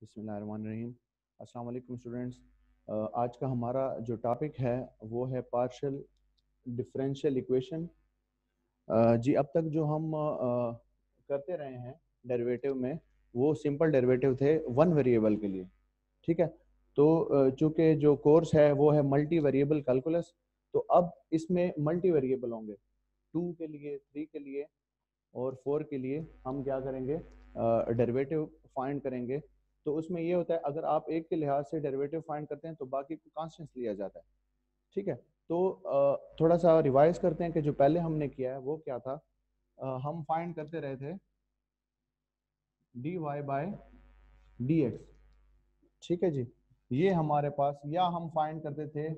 बिस्मिल्लाहिर्रहमानिर्रहीम। अस्सलाम वालेकुम स्टूडेंट्स। आज का हमारा जो टॉपिक है वो है पार्शियल डिफरेंशियल इक्वेशन। जी, अब तक जो हम करते रहे हैं डेरिवेटिव में, वो सिंपल डेरिवेटिव थे वन वेरिएबल के लिए। ठीक है, तो चूंकि जो कोर्स है वो है मल्टी वेरिएबल कैलकुलस, तो अब इसमें मल्टी वेरिएबल होंगे। 2 के लिए, 3 के लिए और 4 के लिए हम क्या करेंगे, डेरिवेटिव फाइंड करेंगे। तो उसमें ये होता है, अगर आप एक के लिहाज से डेरिवेटिव फाइंड करते हैं तो बाकी को कांस्टेंट्स लिया जाता है। ठीक है, तो थोड़ा सा रिवाइज करते हैं कि जो पहले हमने किया है वो क्या था। हम फाइंड करते रहे थे d y by d x. ठीक है जी, ये हमारे पास, या हम फाइंड करते थे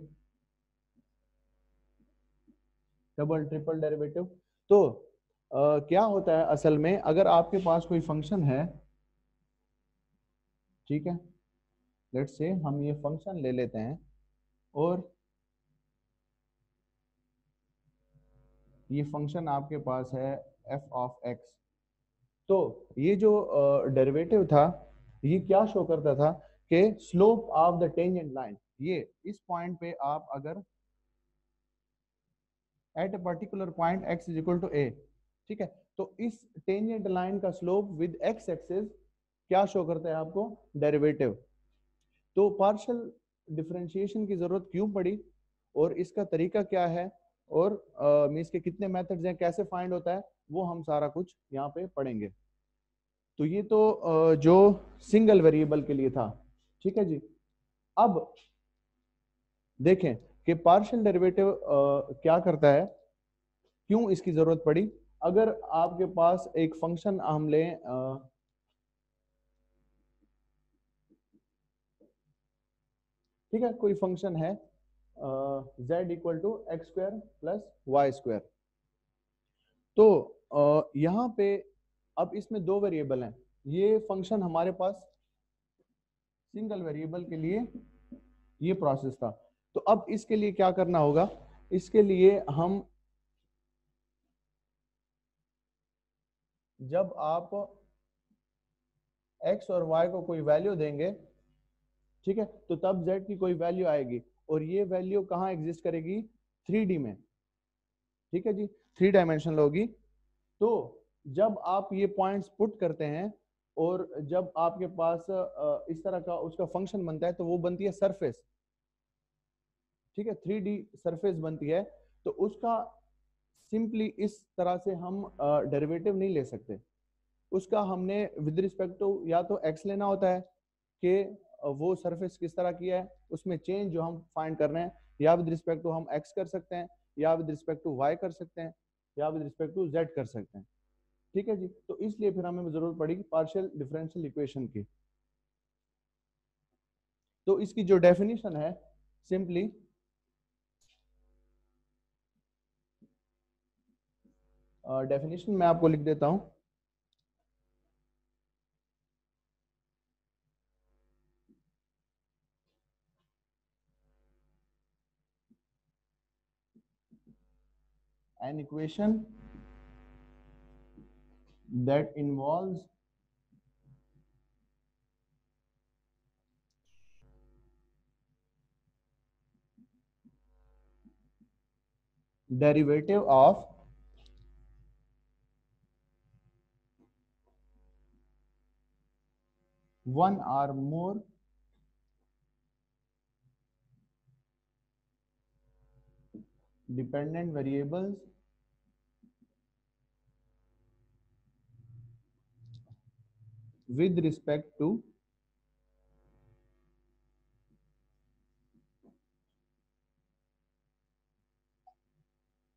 डबल ट्रिपल डेरिवेटिव। तो क्या होता है असल में, अगर आपके पास कोई फंक्शन है, ठीक है, लेट्स से हम ये फंक्शन ले लेते हैं और ये फंक्शन आपके पास है एफ ऑफ एक्स। तो ये जो डेरिवेटिव था, ये क्या शो करता था कि slope of the tangent line, ये इस पॉइंट पे आप अगर at a particular point x is equal to a, ठीक है, तो इस टेंजेंट लाइन का स्लोप विद x एक्सिस क्या शो करता है आपको, डेरिवेटिव। तो पार्शियल डिफरेंशिएशन की जरूरत क्यों पड़ी और इसका तरीका क्या है, और मीन्स के कितने मेथड्स हैं, कैसे फाइंड होता है, वो हम सारा कुछ यहाँ पे पढ़ेंगे। तो ये तो जो सिंगल वेरिएबल के लिए था। ठीक है जी, अब देखें कि पार्शियल डेरिवेटिव क्या करता है, क्यों इसकी जरूरत पड़ी। अगर आपके पास एक फंक्शन हम लें, ठीक है, कोई फंक्शन है z equal to x square plus y square. तो यहाँ पे अब इसमें दो वेरिएबल हैं। ये फंक्शन हमारे पास सिंगल वेरिएबल के लिए ये प्रोसेस था। तो अब इसके लिए क्या करना होगा, इसके लिए हम, जब आप x और y को कोई वैल्यू देंगे, ठीक है, तो तब z की कोई वैल्यू आएगी और ये वैल्यू कहाँ एग्जिस्ट करेगी, 3D में। ठीक है जी, 3 डायमेंशनल होगी। तो जब आप ये पॉइंट्स पुट करते हैं और जब आपके पास इस तरह का उसका फंक्शन बनता है, तो वो बनती है सरफेस। ठीक है, 3D सरफेस बनती है। तो उसका सिंपली इस तरह से हम डेरिवेटिव नहीं ले सकते। उसका हमने विद रिस्पेक्ट टू या तो एक्स लेना होता है कि वो सरफेस किस तरह की है, उसमें चेंज जो हम फाइंड कर रहे हैं, या विद रिस्पेक्ट टू हम एक्स कर सकते हैं, या विद रिस्पेक्ट टू वाई कर सकते हैं, या विद रिस्पेक्ट टू जेड कर सकते हैं। ठीक है जी, तो इसलिए फिर हमें जरूरत पड़ेगी पार्शियल डिफरेंशियल इक्वेशन की। तो इसकी जो डेफिनेशन है, सिंपली डेफिनेशन मैं आपको लिख देता हूं। An equation that involves derivative of one or more dependent variables with respect to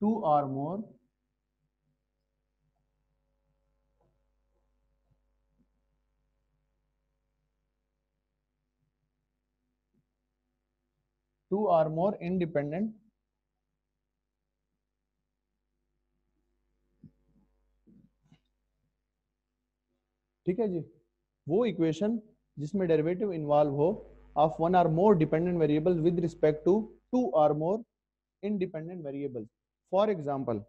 two or more independent ठीक है जी, वो इक्वेशन जिसमें डेरिवेटिव इन्वॉल्व हो of one or more dependent variable with respect to two or more independent variable. For example,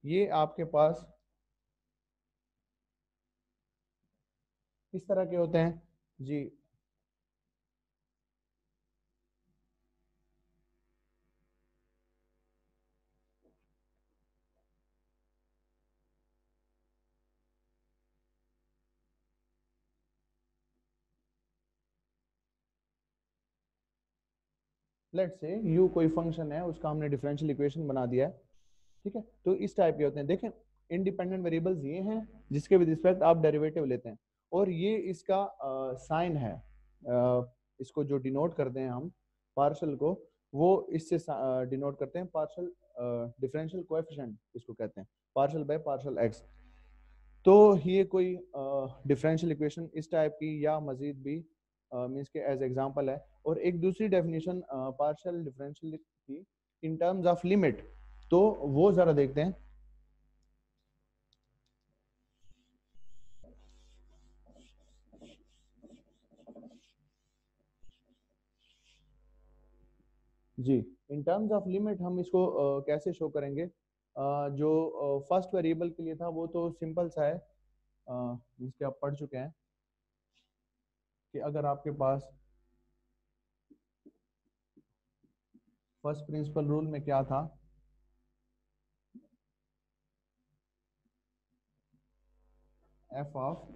ये आपके पास किस तरह के होते हैं जी? लेट्स से यू कोई फंक्शन है, उसका हमने डिफरेंशियल इक्वेशन बना दिया है, ठीक है। तो इस टाइप के होते हैं, देखें इंडिपेंडेंट वेरिएबल्स ये हैं जिसके विद रिस्पेक्ट आप डेरिवेटिव लेते हैं, और ये इसका साइन है। इसको जो डिनोट करते हैं हम पार्शल को, वो इससे डिनोट करते हैं, पार्शल डिफरेंशियल कोएफिशिएंट इसको कहते हैं, पार्शल बाय पार्शल एक्स। तो ये कोई डिफरेंशियल इक्वेशन इस टाइप की या मजीद भी मीन्स के एज एग्जांपल है। और एक दूसरी डेफिनेशन पार्शियल डिफरेंशियल की इन टर्म्स ऑफ लिमिट, तो वो जरा देखते हैं। जी, इन टर्म्स ऑफ लिमिट हम इसको कैसे शो करेंगे? जो फर्स्ट वेरिएबल के लिए था वो तो सिंपल सा है, जिसके आप पढ़ चुके हैं कि अगर आपके पास फर्स्ट प्रिंसिपल रूल में क्या था, एफ ऑफ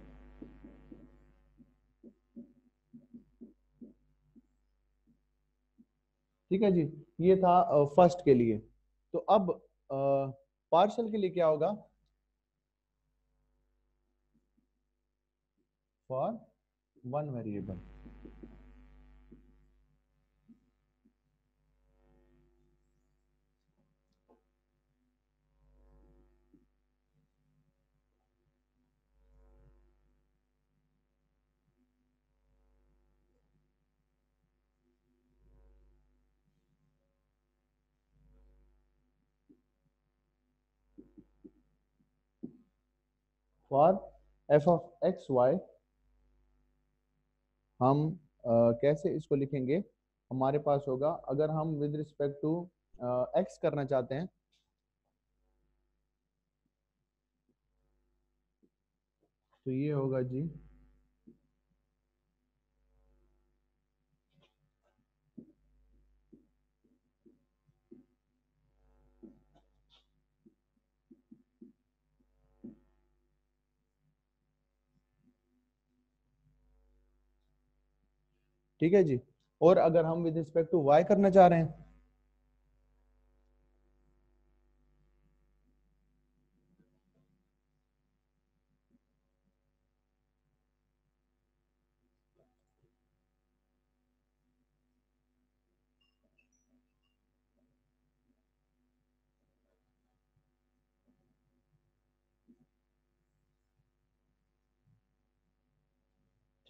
ठीक है जी, ये था फर्स्ट के लिए। तो अब पार्शल के लिए क्या होगा? For one variable, for f of x y हम कैसे इसको लिखेंगे? हमारे पास होगा, अगर हम विद रिस्पेक्ट टू एक्स करना चाहते हैं, तो ये होगा जी, ठीक है जी। और अगर हम विद रिस्पेक्ट टू वाई करना चाह रहे हैं,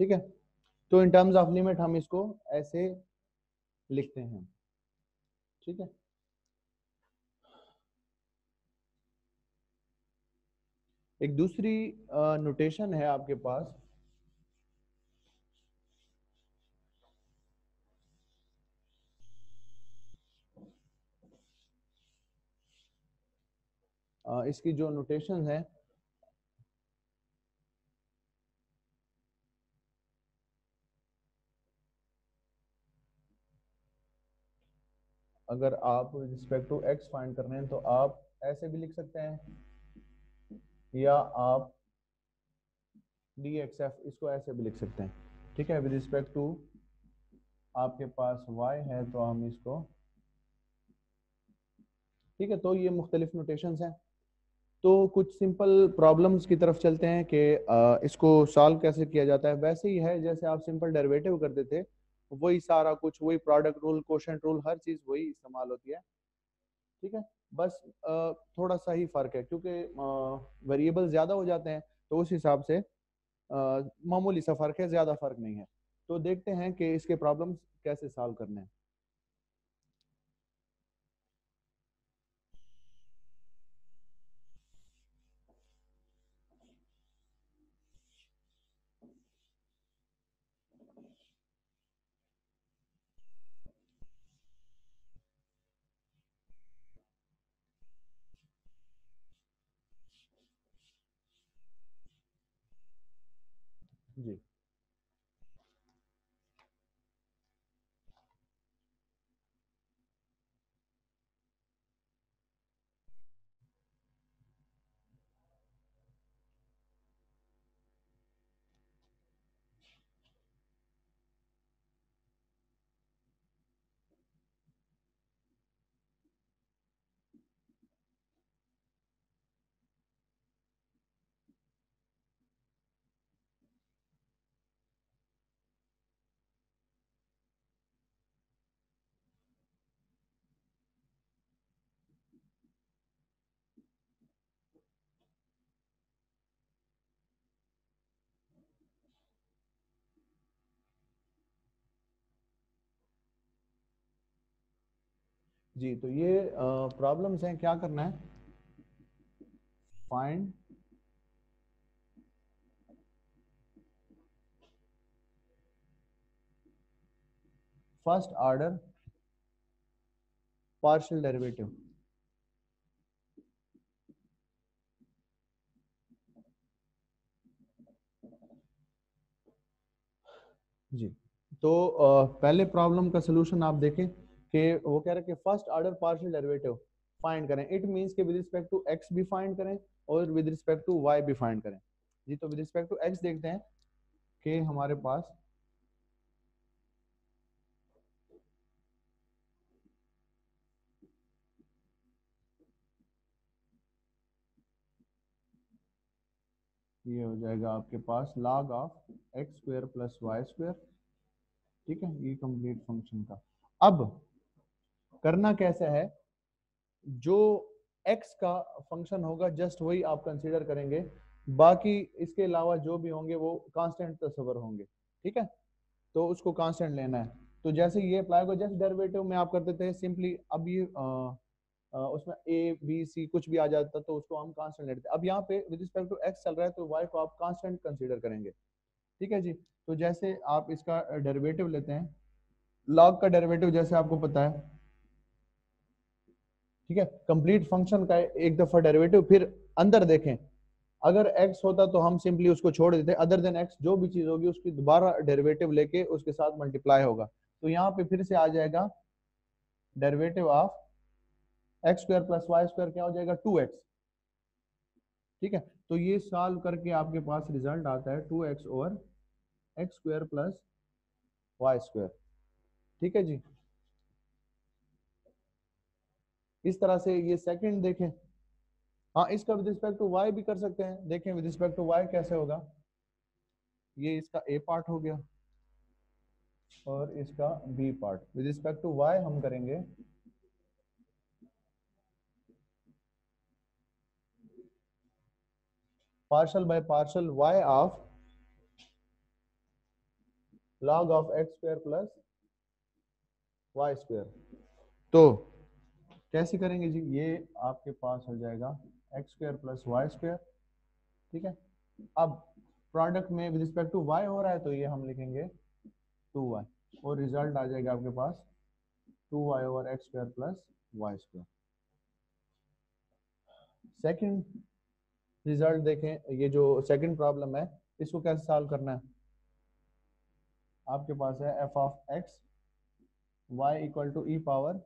ठीक है, तो इन टर्म्स ऑफ लिमिट हम इसको ऐसे लिखते हैं, ठीक है। एक दूसरी नोटेशन है आपके पास, इसकी जो नोटेशन है, अगर आप रिस्पेक्ट टू एक्स फाइंड कर रहे हैं तो आप ऐसे भी लिख सकते हैं, या आप डी एक्स एफ इसको ऐसे भी लिख सकते हैं, ठीक है। विद रिस्पेक्ट टू आपके पास वाई है तो हम इसको, ठीक है। तो ये मुख्तलिफ नोटेशंस हैं। तो कुछ सिंपल प्रॉब्लम्स की तरफ चलते हैं कि इसको सॉल्व कैसे किया जाता है। वैसे ही है जैसे आप सिंपल डेरिवेटिव करते थे, वही सारा कुछ, वही प्रोडक्ट रूल, कोशेंट रूल, हर चीज़ वही इस्तेमाल होती है, ठीक है। बस थोड़ा सा ही फर्क है, क्योंकि वेरिएबल ज़्यादा हो जाते हैं, तो उस हिसाब से मामूली सा फर्क है, ज़्यादा फर्क नहीं है। तो देखते हैं कि इसके प्रॉब्लम्स कैसे सॉल्व करने हैं। जी जी, तो ये प्रॉब्लम्स हैं, क्या करना है? Find first order partial derivative. जी, तो पहले प्रॉब्लम का सलूशन आप देखें कि वो कह रहे हैं कि first order partial derivative find करें। इट मींस के विद रिस्पेक्ट टू एक्स भी फाइंड करें और विद रिस्पेक्ट टू वाई भी फाइंड करें। जी, तो विद रिस्पेक्ट टू एक्स देखते हैं कि हमारे पास ये हो जाएगा आपके पास log of x square plus y square. ठीक है, ये कंप्लीट फंक्शन का। अब करना कैसा है, जो x का फंक्शन होगा जस्ट वही आप कंसीडर करेंगे, बाकी इसके अलावा जो भी होंगे वो कांस्टेंट तस्वर होंगे। ठीक है, तो उसको कांस्टेंट लेना है। तो जैसे ये अप्लाई होगा, जस्ट डेरिवेटिव में आप करते थे सिंपली, अब ये उसमें ए बी सी कुछ भी आ जाता तो उसको हम कांस्टेंट लेते थे। अब यहाँ पे विद रिस्पेक्ट टू एक्स चल रहा है तो वाई को आप कांस्टेंट कंसीडर करेंगे। ठीक है जी, तो जैसे आप इसका डेरिवेटिव लेते हैं, लॉग का डेरिवेटिव जैसे आपको पता है। ठीक है, कंप्लीट फंक्शन का एक दफा डेरिवेटिव, फिर अंदर देखें, अगर x होता तो हम सिंपली उसको छोड़ देते, अदर देन x जो भी चीज होगी उसकी दोबारा डेरिवेटिव लेके उसके साथ मल्टीप्लाई होगा। तो यहाँ पे फिर से आ जाएगा derivative of x square plus y square, क्या हो जाएगा 2x। ठीक है, तो ये सॉल्व करके आपके पास रिजल्ट आता है 2x over x square plus y square. ठीक है जी, इस तरह से ये सेकंड देखें। हाँ, इसका विद रिस्पेक्ट टू वाई भी कर सकते हैं, देखें विद रिस्पेक्ट टू वाई कैसे होगा। ये इसका ए पार्ट हो गया और इसका b part. With respect to y हम करेंगे partial by partial y of log of x square plus y square. तो कैसे करेंगे जी, ये आपके पास हो जाएगा x square plus y square. ठीक है, अब प्रोडक्ट में विद रिस्पेक्ट टू वाई हो रहा है तो ये हम लिखेंगे 2y और रिजल्ट आ जाएगा आपके पास 2y over x square plus y square. Second result देखें, ये जो सेकंड प्रॉब्लम है इसको कैसे सॉल्व करना है। आपके पास है f of x y equal to e power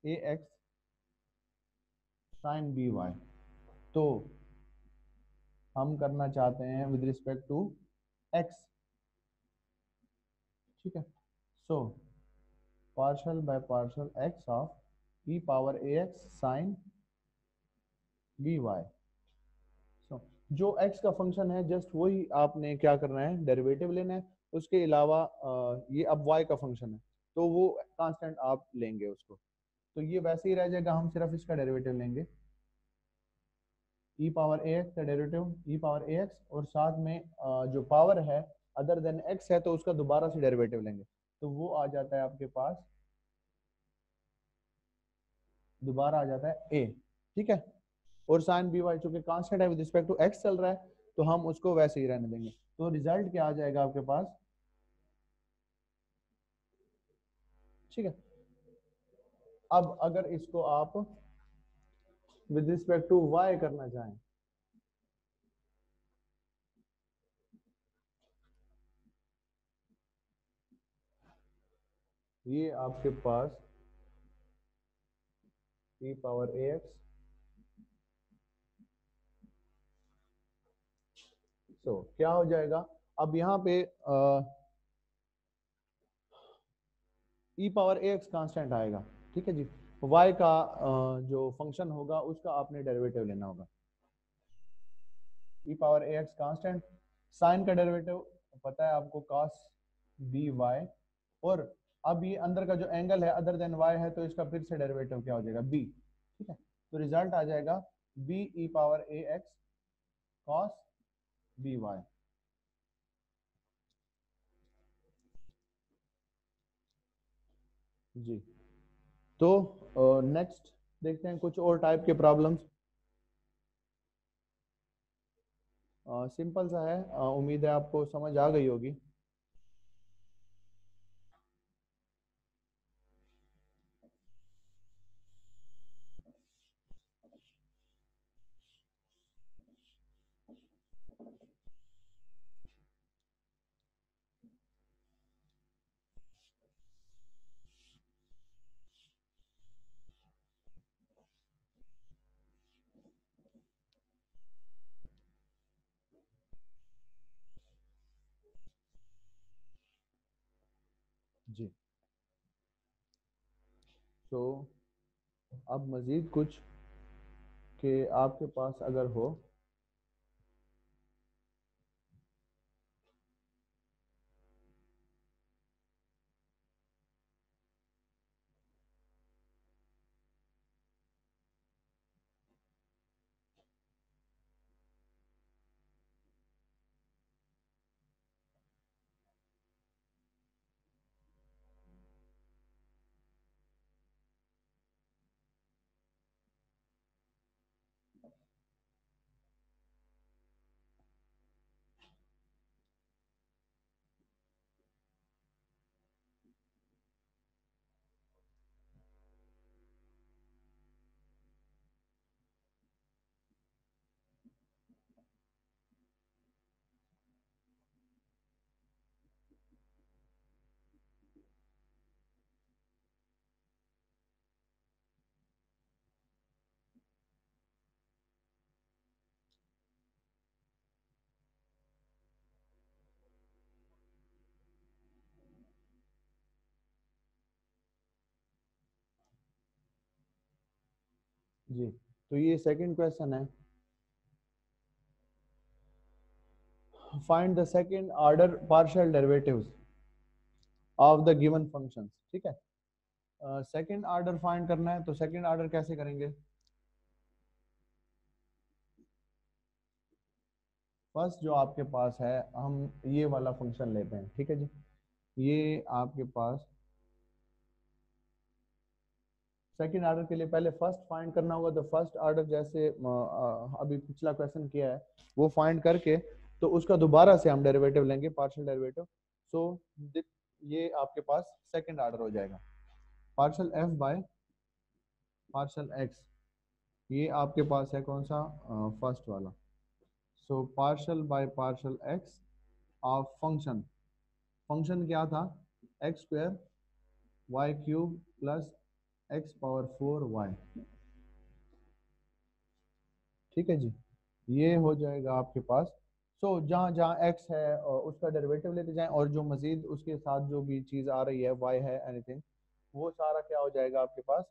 a x sine b y. तो हम करना चाहते हैं विद रिस्पेक्ट टू एक्स। ठीक है, so partial by partial x of e power a x sine b y. So जो x का function है जस्ट वही आपने क्या करना है, डेरिवेटिव लेना है। उसके अलावा ये अब y का फंक्शन है तो वो कांस्टेंट आप लेंगे उसको, तो ये वैसे ही रह जाएगा, हम सिर्फ इसका डेरिवेटिव लेंगे। ई पावर ए एक्स का derivative E power a x, और साथ में जो पावर है अदर देन x है तो उसका दोबारा से डेरिवेटिव लेंगे, तो वो आ जाता है आपके पास, दोबारा आ जाता है a। ठीक है, और साइन बी वाई चूंकि कांस्टेंट है विद रिस्पेक्ट टू एक्स चल रहा है तो हम उसको वैसे ही रहने देंगे। तो रिजल्ट क्या आ जाएगा आपके पास। ठीक है, अब अगर इसको आप विद रिस्पेक्ट टू वाई करना चाहें, ये आपके पास e पावर ax, तो क्या हो जाएगा अब यहाँ पे e पावर ax कांस्टेंट आएगा, ठीक है जी। y का जो फंक्शन होगा उसका आपने डेरिवेटिव लेना होगा। e power ax constant, sine का डेरिवेटिव पता है आपको cos by, और अब ये अंदर का जो एंगल है अदर देन y है तो इसका फिर से डेरिवेटिव क्या हो जाएगा b, ठीक है। तो रिजल्ट आ जाएगा b e power ax cos by। जी, तो नेक्स्ट देखते हैं कुछ और टाइप के प्रॉब्लम्स। सिंपल सा है, उम्मीद है आपको समझ आ गई होगी। जी, तो अब मज़ीद कुछ कि आपके पास अगर हो, जी, तो ये सेकंड क्वेश्चन है, find the second order partial derivatives of the given functions, ठीक है। सेकंड ऑर्डर फाइंड करना है, तो सेकंड ऑर्डर कैसे करेंगे? फर्स्ट जो आपके पास है, हम ये वाला फंक्शन लेते हैं, ठीक है जी। ये आपके पास सेकंड ऑर्डर के लिए पहले फर्स्ट फाइंड करना होगा, तो फर्स्ट ऑर्डर जैसे अभी पिछला क्वेश्चन किया है वो फाइंड करके तो उसका दोबारा से हम डेरिवेटिव लेंगे, पार्शियल डेरिवेटिव। सो ये आपके पास सेकंड ऑर्डर हो जाएगा, partial f by partial x. ये आपके पास है कौन सा? फर्स्ट वाला। So partial by partial x of function, function क्या था? X square y cube plus x power 4 y, ठीक है जी। ये हो जाएगा आपके पास। जहाँ जहाँ x है उसका डेरिवेटिव लेते जाएं, और जो मजीद उसके साथ जो भी चीज़ आ रही है y है एनीथिंग, वो सारा क्या हो जाएगा आपके पास?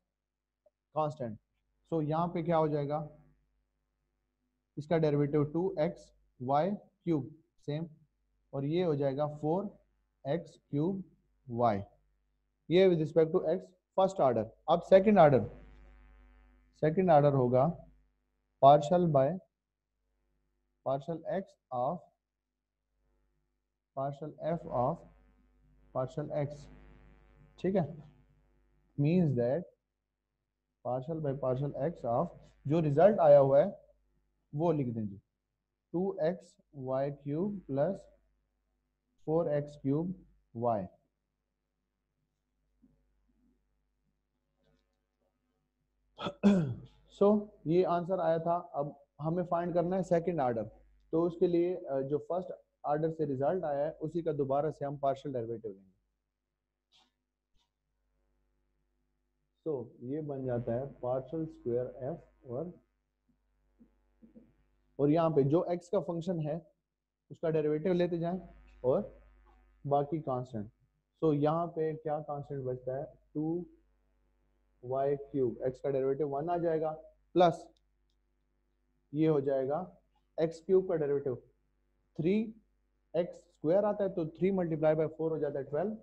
कांस्टेंट। यहाँ पे क्या हो जाएगा? इसका डेरिवेटिव 2x y³ सेम, और ये हो जाएगा 4x³ ये with respect to x first order. अब सेकंड ऑर्डर, सेकंड ऑर्डर होगा partial by partial x of partial f of partial x, ठीक है। Means that partial by partial x of, जो रिजल्ट आया हुआ है वो लिख देंगे, 2xy³ प्लस 4x³ y। ये आंसर आया था। अब हमें फाइंड करना है सेकंड ऑर्डर, तो उसके लिए जो फर्स्ट ऑर्डर से रिजल्ट आया है उसी का दोबारा से हम पार्शियल डेरिवेटिव लेंगे। तो ये बन जाता है पार्शियल स्क्वायर एफ और यहाँ पे जो एक्स का फंक्शन है उसका डेरिवेटिव लेते जाएं और बाकी कांस्टेंट। सो यहाँ पे क्या कांस्टेंट बचता है, 2y³ एक्स का डेरिवेटिव 1 आ जाएगा, प्लस ये हो जाएगा x³ का डेरिवेटिव 3x² आता है, तो 3 मल्टीप्लाई बाय 4 हो जाता है 12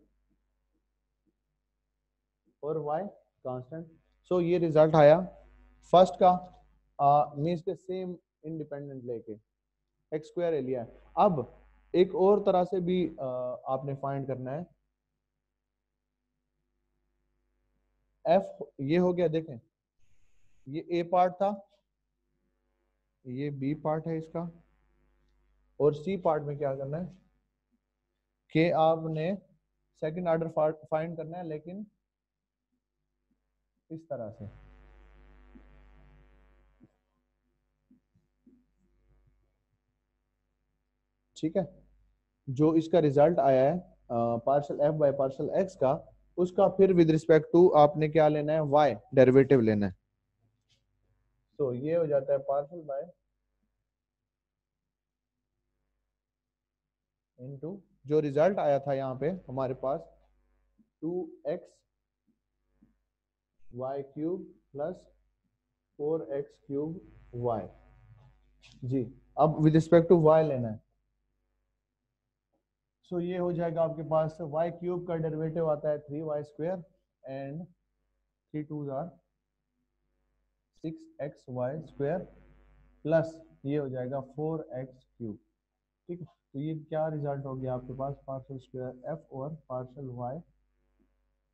और y कांस्टेंट। सो ये रिजल्ट आया फर्स्ट का, मीन्स के सेम इंडिपेंडेंट लेके x² ले लिया है। अब एक और तरह से भी आपने फाइंड करना है। f ये हो गया, देखें ये a पार्ट था, ये b पार्ट है इसका, और c पार्ट में क्या करना है कि आपने सेकंड ऑर्डर फाइंड करना है, लेकिन इस तरह से। ठीक है, जो इसका रिजल्ट आया है partial f by partial x का, उसका फिर विद रिस्पेक्ट टू आपने क्या लेना है, वाई डेरिवेटिव लेना है। तो ये हो जाता है पार्शियल बाय इनटू, जो रिजल्ट आया था यहाँ पे हमारे पास 2xy³ प्लस 4x³ y। जी, अब विद रिस्पेक्ट टू y लेना है। सो ये हो जाएगा आपके पास y³ का डेरिवेटिव आता है 3y² and 3 2 are 6xy² plus ये हो जाएगा 4x³। ठीक है, तो ये क्या रिजल्ट हो गया आपके पास, पार्शियल स्क्वायर एफ और partial y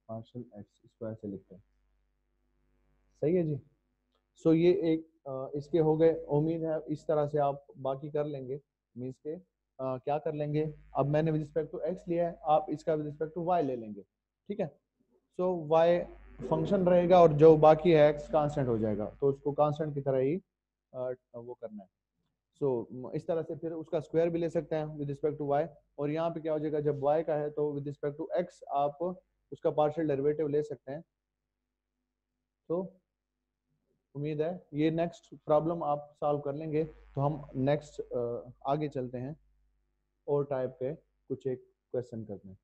partial x, square से लिखते हैं। सही है जी। सो ये एक इसके हो गए। उम्मीद है इस तरह से आप बाकी कर लेंगे, मीन्स के क्या कर लेंगे, अब मैंने विद रिस्पेक्ट टू एक्स लिया है, आप इसका विद रिस्पेक्ट टू वाई ले लेंगे। ठीक है, सो वाई फंक्शन रहेगा और जो बाकी है एक्स कांस्टेंट हो जाएगा, तो उसको कांस्टेंट की तरह ही वो करना है। सो इस तरह से फिर उसका स्क्वायर भी ले सकते हैं विद रिस्पेक्ट टू वाई, और यहाँ पे क्या हो जाएगा, जब वाई का है तो विद रिस्पेक्ट टू एक्स आप उसका पार्शियल डेरिवेटिव ले सकते हैं। तो उम्मीद है ये नेक्स्ट प्रॉब्लम आप सॉल्व कर लेंगे। तो हम नेक्स्ट आगे चलते हैं और टाइप के कुछ एक क्वेश्चन करते हैं।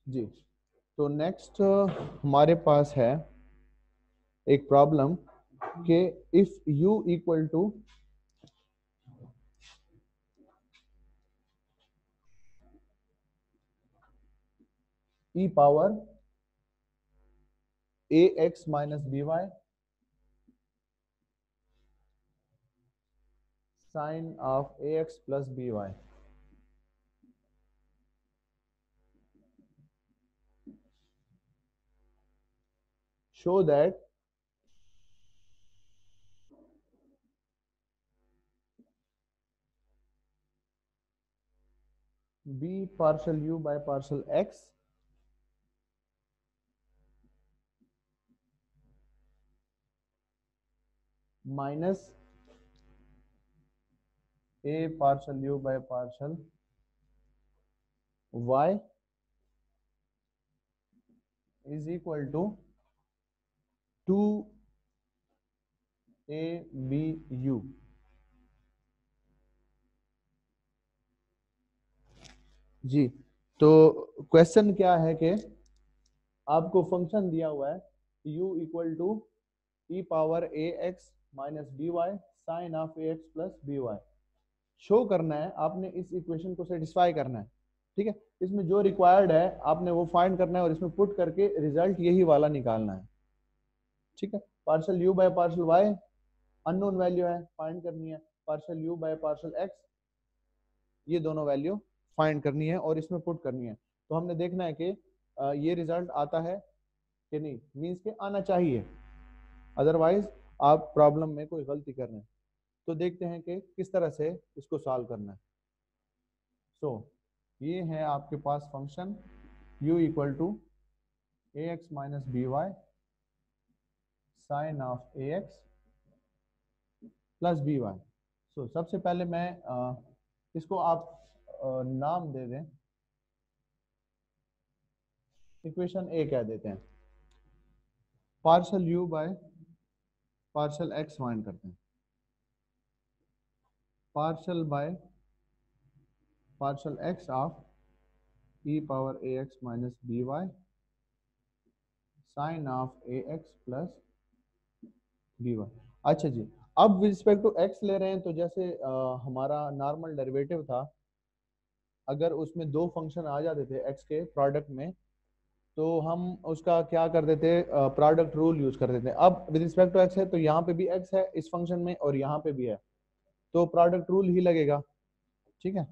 जी, तो नेक्स्ट हमारे पास है एक प्रॉब्लम कि if u equal to e power ax minus by sine of ax plus by, show that b partial u by partial x minus a partial u by partial y is equal to 2abu। जी, तो question क्या है कि आपको function दिया हुआ है u equal to e power a x minus b y sine of a x plus b y. Show करना है आपने, इस इक्वेशन को सेटिस्फाई करना है। ठीक है, इसमें जो रिक्वायर्ड है आपने वो फाइंड करना है और इसमें पुट करके रिजल्ट यही वाला निकालना है। ठीक है, partial u by partial y unknown value है, फाइंड करनी है। Partial u by partial x, ये दोनों वैल्यू फाइंड करनी है और इसमें पुट करनी है। तो हमने देखना है कि ये रिजल्ट आता है कि नहीं, मीन्स के आना चाहिए, अदरवाइज आप प्रॉब्लम में कोई गलती कर रहे हैं। तो देखते हैं कि किस तरह से इसको सॉल्व करना है। सो ये है आपके पास function u equal to a x minus b y sine of a x plus b y. So सबसे पहले मैं इसको आप नाम दे दें, इक्वेशन ए कह देते हैं। Partial u by partial x find करते हैं। Partial by partial x of e power a x minus b y sine of a x plus b y. अच्छा जी, अब विद रिस्पेक्ट टू एक्स ले रहे हैं तो जैसे हमारा नॉर्मल डेरिवेटिव था, अगर उसमें दो फंक्शन आ जाते थे एक्स के प्रोडक्ट में तो हम उसका क्या कर देते, प्रोडक्ट रूल यूज कर देते। अब विद रिस्पेक्ट टू एक्स है तो यहाँ पे भी एक्स है इस फंक्शन में और यहाँ पे भी है, तो प्रोडक्ट रूल ही लगेगा। ठीक है,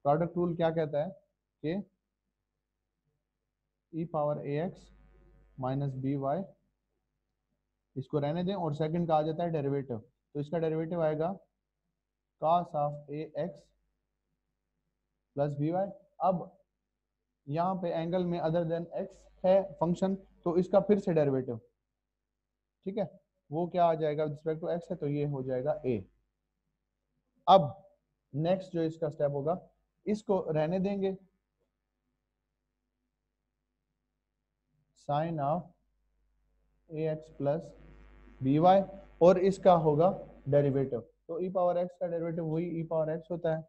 प्रोडक्ट रूल क्या कहता है कि ई power a x minus b Y, इसको रहने दें, और सेकंड का आ जाता है डेरिवेटिव, तो इसका डेरिवेटिव आएगा cos of a x plus b y. अब यहाँ पे एंगल में अदर देन एक्स है फंक्शन, तो इसका फिर से डेरिवेटिव, ठीक है, वो क्या आ जाएगा विद रिस्पेक्ट टू एक्स है तो ये हो जाएगा ए। अब नेक्स्ट जो इसका स्टेप होगा, इसको रहने देंगे sine of a x plus b y, और इसका होगा डेरिवेटिव, तो ई पावर एक्स का डेरिवेटिव वही ई पावर एक्स होता है।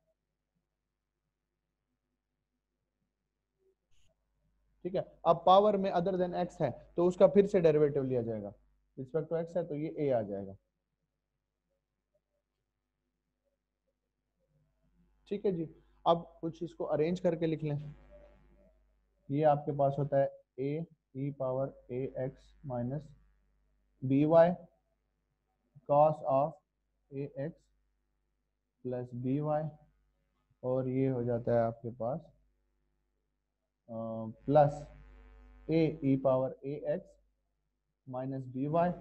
ठीक है, अब पावर में अदर देन एक्स है तो उसका फिर से डेरिवेटिव लिया जाएगा, रिस्पेक्ट टू एक्स है तो ये ए आ जाएगा। ठीक है जी, अब कुछ इसको अरेंज करके लिख लें। ये आपके पास होता है a e power a x minus b y cos of a x plus b y, और ये हो जाता है आपके पास plus a e power a x minus b y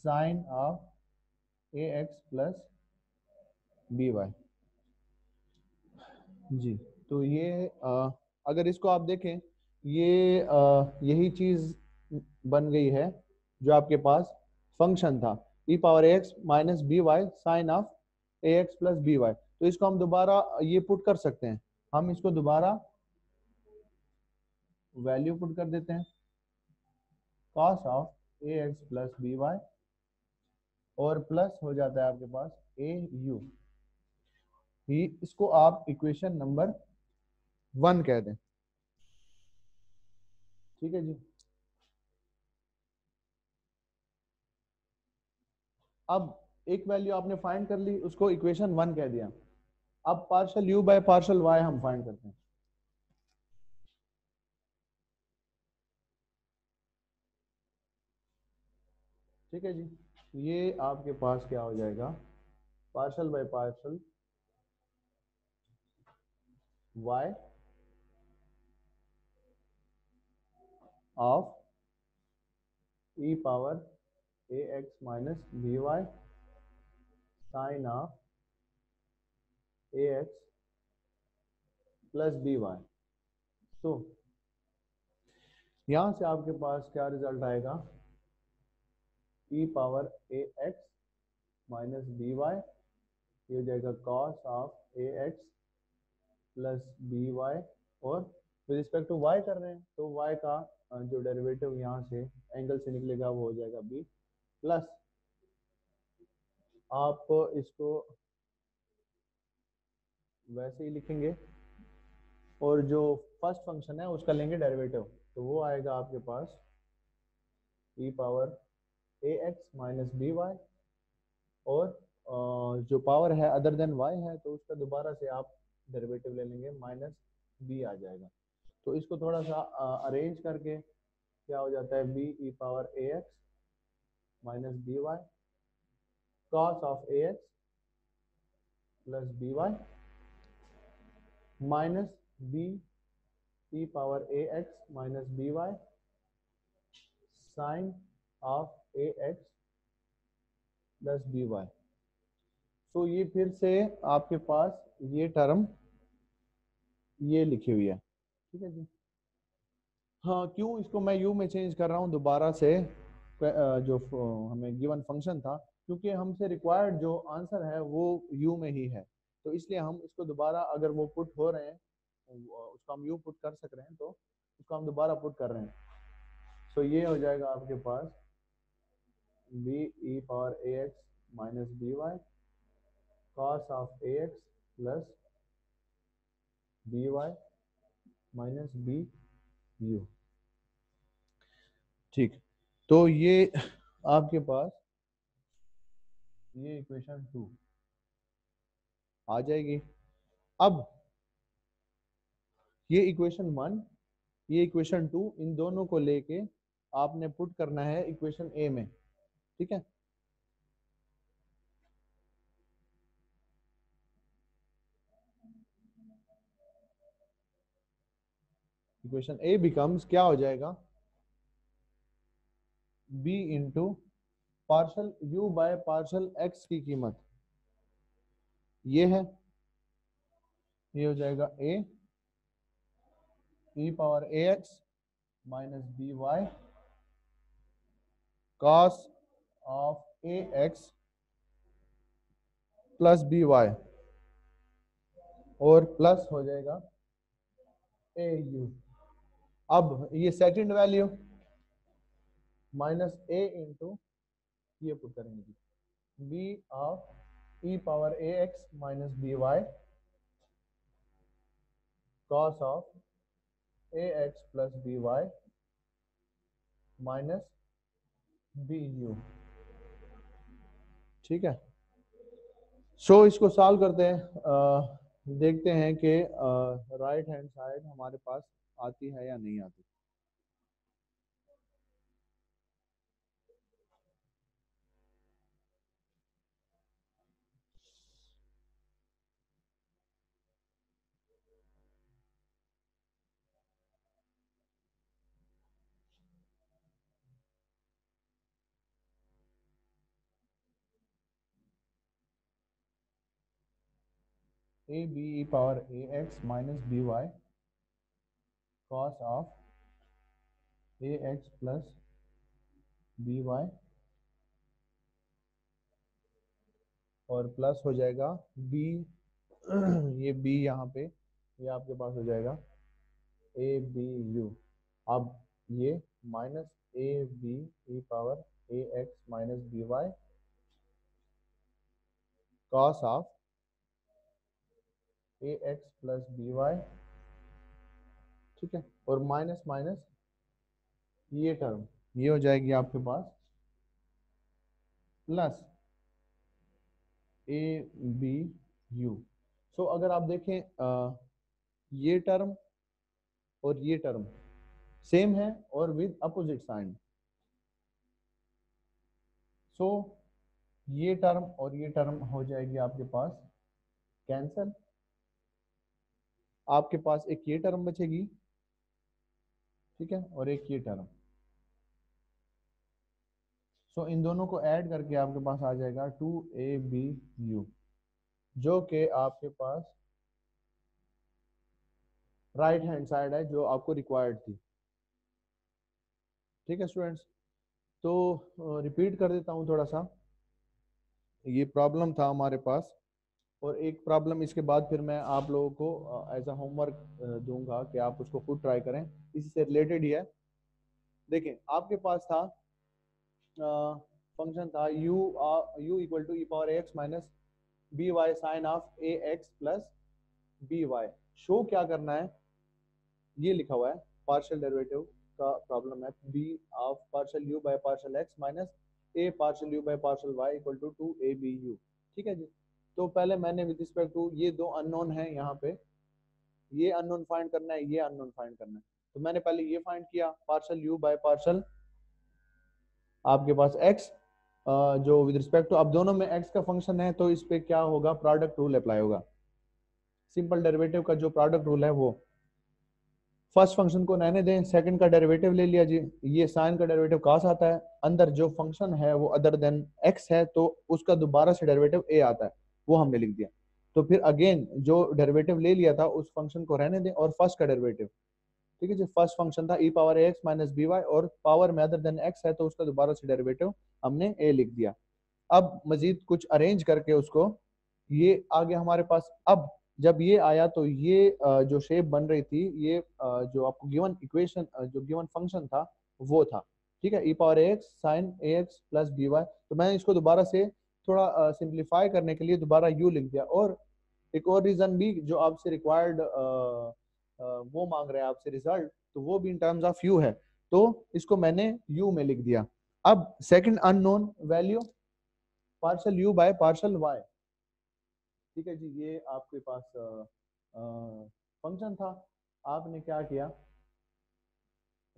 sine of a x plus b y. जी, तो ये अगर इसको आप देखें, ये यही चीज बन गई है जो आपके पास फंक्शन था e power x minus b y sine of a x plus b y. तो इसको हम दोबारा ये पुट कर सकते हैं, हम इसको दोबारा वैल्यू पुट कर देते हैं cos of a x plus b y, और प्लस हो जाता है आपके पास ए यू, इसको आप इक्वेशन नंबर 1 कह दें। ठीक है जी, अब एक वैल्यू आपने फाइंड कर ली, उसको इक्वेशन 1 कह दिया। अब partial u by partial y हम फाइंड करते हैं। ठीक है जी, ये आपके पास क्या हो जाएगा, partial by partial y of e power a x minus b y sine of a x plus b y. तो यहां से आपके पास क्या रिजल्ट आएगा, e power a x minus b y, ये हो जाएगा cos of a x plus b y, और विद रिस्पेक्ट टू वाई कर रहे हैं तो वाई का जो डेरिवेटिव यहाँ से एंगल से निकलेगा वो हो जाएगा बी, प्लस आप इसको वैसे ही लिखेंगे, और जो फर्स्ट फंक्शन है उसका लेंगे डेरिवेटिव, तो वो आएगा आपके पास ई power a x minus b y, और जो पावर है अदर देन वाई है तो उसका दोबारा से आप डेरिवेटिव ले लेंगे, माइनस बी आ जाएगा। तो इसको थोड़ा सा अरेंज करके क्या हो जाता है, b e power a x minus b y cos of a x plus b y minus b e power a x minus b y sine of a x plus b y. तो ये फिर से आपके पास ये term ये लिखी हुई है, ठीक है जी। हाँ, क्यों इसको मैं यू में चेंज कर रहा हूँ दोबारा से, जो हमें गिवन फंक्शन था, क्योंकि हमसे रिक्वायर्ड जो आंसर है वो यू में ही है, तो इसलिए हम इसको दोबारा, अगर वो पुट हो रहे हैं उसको हम यू पुट कर सक रहे हैं, तो उसको हम दोबारा पुट कर रहे हैं। तो ये हो जाएगा आपके पास b e power a x minus b y cos of a x plus b y minus b u. ठीक, तो ये आपके पास ये इक्वेशन 2 आ जाएगी। अब ये इक्वेशन 1, ये इक्वेशन 2, इन दोनों को लेके आपने पुट करना है इक्वेशन ए में, ठीक है। इक्वेशन ए बिकम्स क्या हो जाएगा, b into partial u by partial x की कीमत ये है, ये हो जाएगा a e power a x minus b y cos of a x plus b y, और प्लस हो जाएगा ए यू। अब ये second value minus a into ये पुट करेंगे b of e power a x minus b y cos of a x plus b y minus b u, ठीक है। सो इसको सॉल्व करते हैं, देखते हैं कि राइट हैंड साइड हमारे पास आती है या नहीं आती। A b e power a x minus b y cos of a x plus b y, और प्लस हो जाएगा बी ये बी यहाँ पे ये आपके पास हो जाएगा ए बी यू। अब ये minus a b e power a x minus b y cos of a x plus b y, ठीक है, और माइनस माइनस ये टर्म ये हो जाएगी आपके पास प्लस ए बी यू। सो अगर आप देखें ये टर्म और ये टर्म सेम है और विद अपोजिट साइन, सो ये टर्म और ये टर्म हो जाएगी आपके पास कैंसल, आपके पास एक ये टर्म बचेगी, ठीक है, और एक ये टर्म। सो इन दोनों को ऐड करके आपके पास आ जाएगा 2ABU, जो कि आपके पास राइट हैंड साइड है जो आपको रिक्वायर्ड थी, ठीक है स्टूडेंट्स। तो रिपीट कर देता हूँ थोड़ा सा, ये प्रॉब्लम था हमारे पास, और एक प्रॉब्लम इसके बाद फिर मैं आप लोगों को एज अ होमवर्क दूंगा कि आप उसको खुद ट्राई करें, इसी से रिलेटेड ही है। देखें आपके पास था फंक्शन था u equal to e power a x minus b y sine of a x plus b y. Show क्या करना है, ये लिखा हुआ है पार्शियल डेरिवेटिव का प्रॉब्लम है, b of partial u by partial x minus a partial u by partial y equal to 2ABU, ठीक है जी। तो पहले मैंने विद रिस्पेक्ट टू ये दो अननोन है यहाँ पे, ये अननोन फाइंड करना है, ये अननोन फाइंड करना है, तो मैंने पहले ये फाइंड किया पार्शियल यू बाय पार्शियल आपके पास x, जो विद रिस्पेक्ट टू, अब दोनों में x का फंक्शन है तो इस पे क्या होगा, प्रोडक्ट रूल अप्लाई होगा, सिंपल डेरिवेटिव का जो प्रोडक्ट रूल है वो। फर्स्ट फंक्शन को रहने दें, सेकंड का डेरिवेटिव ले लिया जी, ये साइन का डेरिवेटिव कास आता है, अंदर जो फंक्शन है वो अदर देन एक्स है तो उसका दोबारा से डेरिवेटिव ए आता है, वो हमने लिख दिया। तो फिर अगेन जो डेरिवेटिव ले लिया था उस फंक्शन को रहने दें और फर्स्ट का डेरिवेटिव, ठीक है जी, फर्स्ट फंक्शन था e power a x minus b y और पावर में अदर देन एक्स है तो उसका दोबारा से डेरिवेटिव हमने ए लिख दिया। अब मजीद कुछ अरेंज करके उसको ये आ गया हमारे पास। अब जब ये आया तो ये जो शेप बन रही थी ये जो आपको गिवन इक्वेशन जो गिवन फंक्शन था वो था, ठीक है, ई power a x sign A x plus b y. तो मैंने इसको दोबारा से थोड़ा सिंप्लीफाई करने के लिए दोबारा यू लिख दिया। और एक और रीजन भी जो आपसे रिक्वायर्ड वो मांग रहे हैं आपसे रिजल्ट, तो वो भी इन टर्म्स ऑफ यू है, तो इसको मैंने यू में लिख दिया। अब second unknown value partial u by partial y, ठीक है जी, ये आपके पास फंक्शन था, आपने क्या किया,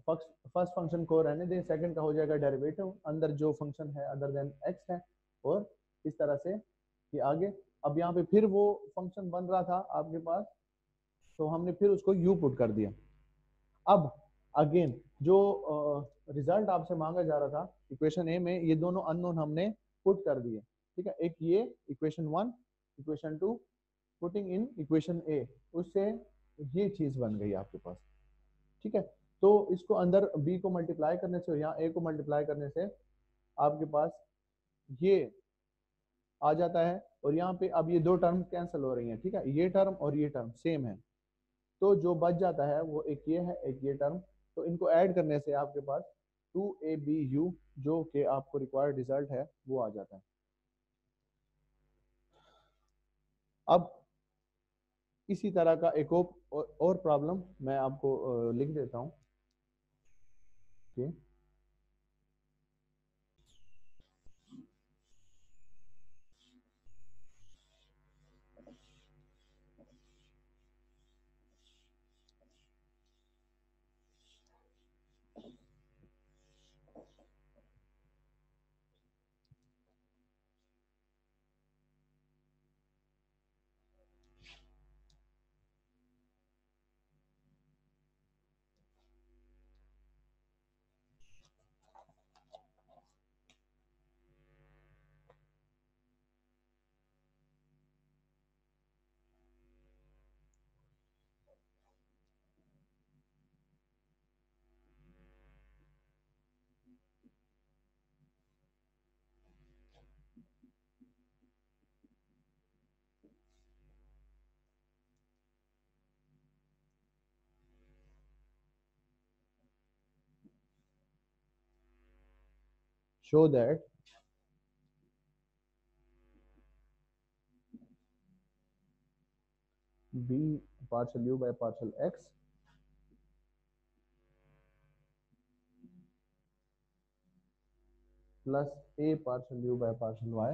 फर्स्ट फंक्शन को रहने दें, सेकंड का हो जाएगा डेरिवेटिव, अंदर जो फंक्शन है अदर देन एक्स है, और इस तरह से कि आगे। अब यहाँ पे फिर वो फंक्शन बन रहा था आपके पास, तो हमने फिर उसको यू पुट कर दिया। अब अगेन जो रिजल्ट आपसे मांगा जा रहा था इक्वेशन ए में, ये दोनों अननोन हमने पुट कर दिए, ठीक है, एक ये equation one, equation two putting in equation a, उससे ये चीज बन गई आपके पास, ठीक है। तो इसको अंदर बी को मल्टीप्लाई करने से, यहाँ ए को मल्टीप्लाई करने से आपके पास ये आ जाता है, और यहाँ पे अब ये दो टर्म कैंसिल हो रही हैं, ठीक है, ये टर्म और ये टर्म सेम है, तो जो बच जाता है वो एक ये है एक ये टर्म, तो इनको ऐड करने से आपके पास 2abu जो कि आपको रिक्वायर्ड रिजल्ट है वो आ जाता है। अब इसी तरह का एक और प्रॉब्लम मैं आपको लिख देता हूँ कि show that b partial u by partial x plus a partial u by partial y,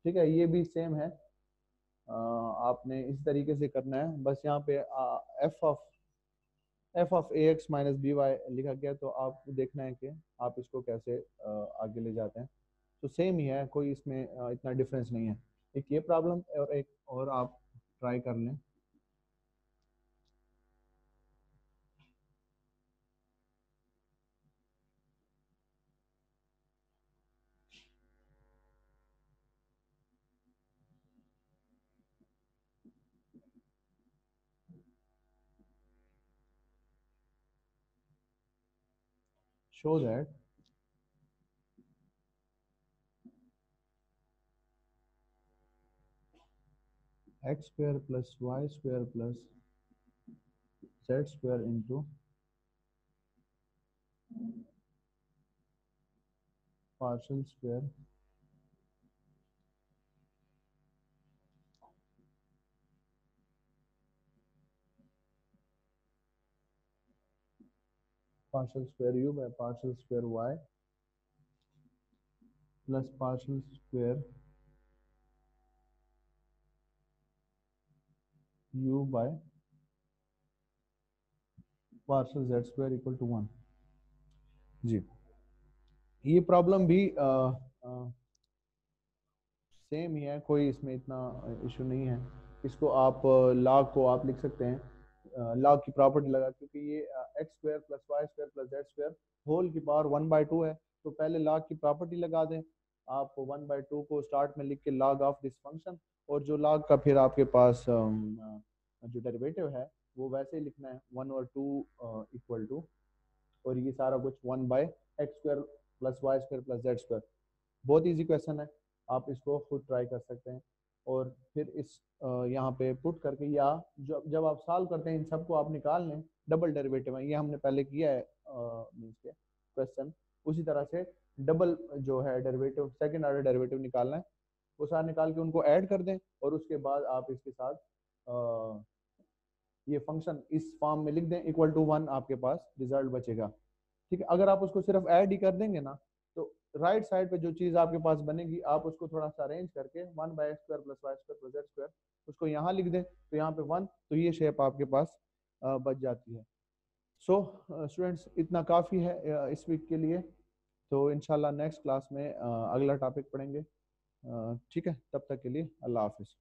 ठीक है, ये भी सेम है। आपने इस तरीके से करना है, बस यहाँ पे f of a x minus b y लिखा गया, तो आपको देखना है कि आप इसको कैसे आगे ले जाते हैं। तो सेम ही है, कोई इसमें इतना डिफरेंस नहीं है। एक ये प्रॉब्लम और एक और आप ट्राई कर लें। Show that x square plus y square plus z square into partial square partial square u by partial square y plus partial square u by partial z square equal to 1। जी, ये problem भी same ही है, कोई इसमें इतना issue नहीं है। इसको आप लॉग को आप लिख सकते हैं लॉग की प्रॉपर्टी लगा, क्योंकि ये x square plus y square plus z square whole की पावर 1/2 है। तो पहले लॉग की प्रॉपर्टी लगा दें आप 1/2 को स्टार्ट में लिख के लॉग ऑफ दिस फंक्शन, और जो लॉग का फिर आपके पास जो डेरिवेटिव है वो वैसे ही लिखना है 1/2 इक्वल टू, और ये सारा कुछ 1/x² plus y square plus z square. बहुत इजी क्वेश्चन है, आप इसको खुद ट्राई कर सकते हैं। और फिर इस यहाँ पे पुट करके, या जब आप सॉल्व करते हैं इन सबको आप निकाल लें डबल डेरिवेटिव है, ये हमने पहले किया है मीन्स के क्वेश्चन। उसी तरह से डबल जो है डेरिवेटिव, सेकंड ऑर्डर डेरिवेटिव निकालना है, वो सारे निकाल के उनको ऐड कर दें, और उसके बाद आप इसके साथ ये फंक्शन इस फॉर्म में लिख दें इक्वल टू 1, आपके पास रिजल्ट बचेगा। ठीक है, अगर आप उसको सिर्फ ऐड ही कर देंगे ना, तो राइट साइड पे जो चीज़ आपके पास बनेगी आप उसको थोड़ा सा अरेंज करके 1/x² plus y square plus z square उसको यहाँ लिख दें, तो यहाँ पे 1, तो ये शेप आपके पास बच जाती है। सो स्टूडेंट्स, इतना काफ़ी है इस वीक के लिए। तो इंशाल्लाह नेक्स्ट क्लास में अगला टॉपिक पढ़ेंगे। ठीक है, तब तक के लिए अल्लाह हाफिज़।